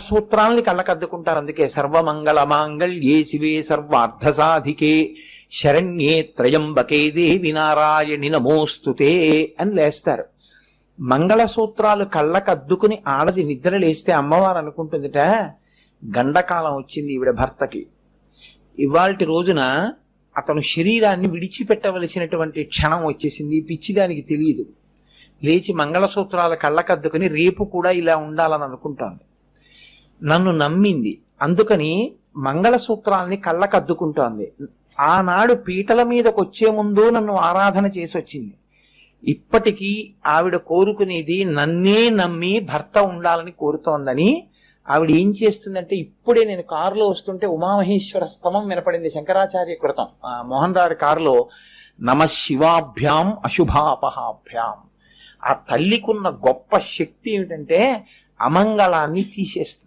సూత్రాల్ని కళ్ళకద్దుకుంటారు. అందుకే సర్వమంగళ మాంగళ్యే శివే సర్వార్థ సాధికే శరణ్యే త్రయంబకే దేవి నారాయణి నమోస్తుతే అని లేస్తారు. మంగళసూత్రాలు కళ్ళకద్దుకుని ఆడది నిద్ర లేస్తే అమ్మవారు అనుకుంటుందిట, గండకాలం వచ్చింది ఈవిడ భర్తకి. ఇవాల్టి రోజున అతను శరీరాన్ని విడిచిపెట్టవలసినటువంటి క్షణం వచ్చేసింది. పిచ్చిదానికి తెలియదు. లేచి మంగళసూత్రాల కళ్ళకద్దుకుని రేపు కూడా ఇలా ఉండాలని అనుకుంటోంది. నన్ను నమ్మింది, అందుకని మంగళసూత్రాల్ని కళ్ళకద్దుకుంటోంది. ఆనాడు పీటల మీదకి వచ్చే ముందు నన్ను ఆరాధన చేసి వచ్చింది. ఇప్పటికీ ఆవిడ కోరుకునేది నన్నే నమ్మి భర్త ఉండాలని కోరుతోందని. ఆవిడ ఏం చేస్తుందంటే, ఇప్పుడే నేను కారులో వస్తుంటే ఉమామహేశ్వర స్తవం వినపడింది, శంకరాచార్య కృతం. మోహన్ రావు కారులో నమ శివాభ్యాం అశుభాపహాభ్యాం. ఆ తల్లికున్న గొప్ప శక్తి ఏమిటంటే అమంగళాన్ని తీసేస్తుంది.